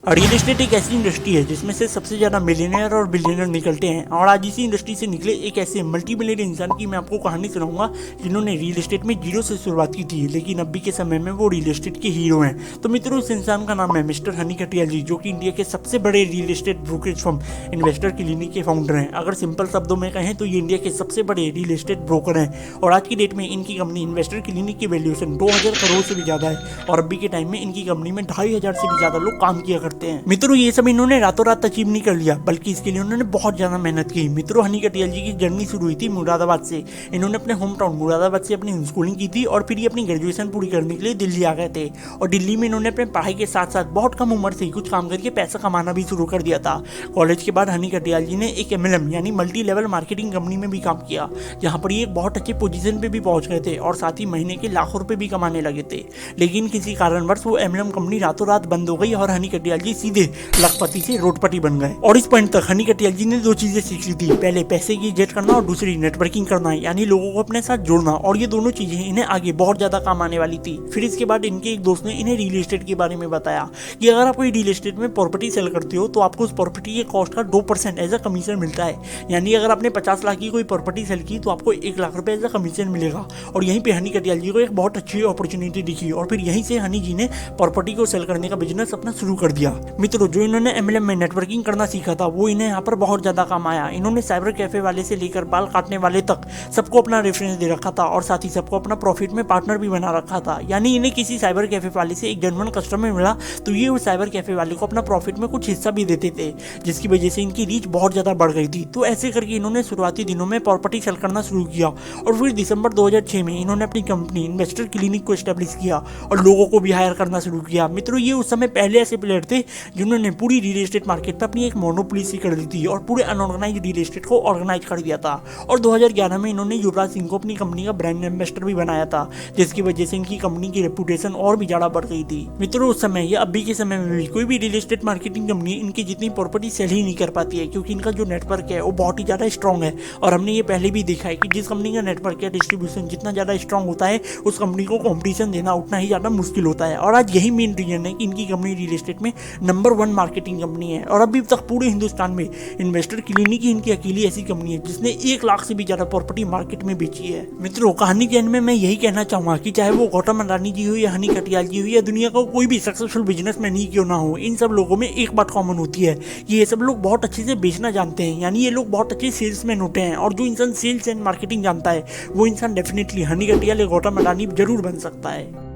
Real estate एक ऐसी industry है जिसमें से सबसे ज्यादा मिलियनेयर और बिलियनर निकलते हैं। और आज इसी इंडस्ट्री से निकले एक ऐसे मल्टी बिलियनर इंसान की मैं आपको कहानी सुनाऊंगा जिन्होंने रियल एस्टेट में जीरो से शुरुआत की थी, लेकिन अभी के समय में वो रियल एस्टेट के हीरो हैं। तो मित्रों, इस इंसान का नाम है मिस्टर हनी कटियाल जी, जो कि इंडिया के सबसे बड़े real estate brokerage firm investor clinic के फाउंडर हैं। अगर सिंपल शब्दों में कहें तो ये इंडिया के सबसे बड़े रियल एस्टेट ब्रोकर हैं। और आज की डेट में इनकी कंपनी इन्वेस्टर क्लिनिक की वैल्यूएशन 2000 करोड़ से भी ज्यादा है। और अभी के टाइम में इनकी कंपनी में 2500 से भी ज्यादा लोग काम किया करते हैं। मित्रों, ये सब इन्होंने रातों रात अचीव नहीं कर लिया, बल्कि इसके लिए उन्होंने बहुत ज्यादा मेहनत की। मित्रों, हनी कटियाल जी की जर्नी शुरू हुई थी मुरादाबाद से। इन्होंने अपने होम टाउन मुरादाबाद से अपनी स्कूलिंग की थी और फिर ये अपनी ग्रेजुएशन पूरी करने के लिए दिल्ली आ गए थे। और दिल्ली में इन्होंने अपने पढ़ाई के साथ साथ बहुत कम उम्र से ही कुछ काम करके पैसा कमाना भी शुरू कर दिया था। कॉलेज के बाद हनी कटियाल जी ने एक MLM यानी मल्टी लेवल मार्केटिंग कंपनी में भी काम किया, जहां पर ये एक बहुत अच्छे पोजीशन पे भी पहुंच गए थे और साथ ही महीने के लाखों रुपए भी कमाने लगे थे। लेकिन किसी कारणवश वो MLM कंपनी रातों रात बंद हो गई और हनी कटियाल जी सीधे लखपति से रोडपति बन गए। और इस पॉइंट तक हनी कटियाल जी ने दो चीजें सीखी थी, पहले पैसे की इज्जत करना और दूसरी नेटवर्किंग करना, यानी लोगों को अपने साथ जोड़ना। और ये दोनों चीजें इन्हें आगे बहुत ज्यादा काम आने वाली थी। फिर इसके बाद इनके एक दोस्त ने इन्हें रियल एस्टेट के बारे में बताया कि अगर आप कोई रियल एस्टेट में प्रॉपर्टी सेल करते हो तो आपको उस प्रॉपर्टी के कॉस्ट का 2% एज अ कमीशन मिलता है। यानी अगर आपने 50 लाख की कोई प्रॉपर्टी सेल की तो आपको 1 लाख रुपए एज अ कमीशन मिलेगा। और यहीं पे हनी कटियाल जी को एक बहुत अच्छी अपॉर्चुनिटी दिखी और फिर यहीं से हनी जी ने प्रॉपर्टी को सेल करने का बिजनेस अपना शुरू कर दिया। मित्रों, जो इन्होंने MLM में नेटवर्किंग करना सीखा था वो इन्हें यहाँ पर बहुत ज्यादा काम आया। इन्होंने साइबर कैफे वाले से लेकर बाल काटने वाले तक सबको अपना रेफरेंस दे रखा था और साथ ही सबको अपना प्रॉफिट में पार्टनर भी बना रखा था। यानी इन्हें किसी साइबर कैफे वाले से एक जेन्युइन कस्टमर मिला तो ये उस साइबर कैफे वाले को अपना प्रॉफिट में कुछ हिस्सा भी देते थे, जिसकी वजह से इनकी रीच बहुत ज्यादा बढ़ गई थी। तो ऐसे करके इन्होंने शुरुआती दिनों में प्रॉपर्टी सेल करना शुरू किया और फिर दिसंबर 2006 में इन्होंने अपनी कंपनी इन्वेस्टर क्लिनिक को एस्टेब्लिश किया और लोगों को भी हायर करना शुरू किया। मित्रों, ये उस समय पहले ऐसे प्लेयर थे जिन्होंने पूरी रियल एस्टेट मार्केट पर अपनी एक मोनोपोली सी कर दी थी और पूरे अनऑर्गेनाइज रियल एस्टेट को ऑर्गेनाइज कर दिया था। और 2011 में इन्होंने युवराज सिंह को अपनी कंपनी का ब्रांड एम्बेसडर भी बनाया था, जिसकी वजह से इनकी कंपनी की रेपुटेशन और भी ज्यादा बढ़ गई थी। मित्रों, उस समय या अभी के समय में भी कोई भी रियल एस्टेट मार्केटिंग कंपनी इनकी जितनी प्रॉपर्टी सेल ही नहीं कर पाती है, क्योंकि इनका जो नेटवर्क है वो बहुत ही ज्यादा स्ट्रॉन्ग है। और हमने ये पहले भी देखा है कि जिस कंपनी का नेटवर्क या डिस्ट्रीब्यूशन जितना ज्यादा स्ट्रॉन्ग होता है उस कंपनी को कॉम्पिटिशन देना उतना ही ज्यादा मुश्किल होता है। और आज यही मेन रीजन है कि इनकी कंपनी रियल एस्टेट में नंबर 1 मार्केटिंग कंपनी है। और अभी तक पूरे हिंदुस्तान में इन्वेस्टर क्लिनिक ही इनकी अकेली ऐसी कंपनी है जिसने 1 लाख से भी ज्यादा प्रॉपर्टी मार्केट में बेची है। मित्रों, कहानी के एंड में मैं यही कहना चाहूंगा कि चाहे वो गौतम अडानी जी हो या हनी कटियाल जी हो या दुनिया का कोई भी सक्सेसफुल बिजनेसमैन ही क्यों ना हो, इन सब लोगों में एक बात कॉमन होती है कि ये सब लोग बहुत अच्छे से बेचना जानते हैं। यानी ये लोग बहुत अच्छे सेल्समैन होते हैं और जो इंसान सेल्स एंड मार्केटिंग जानता है वो इंसान डेफिनेटली हनी कटियाल या गौतम अडानी जरूर बन सकता है।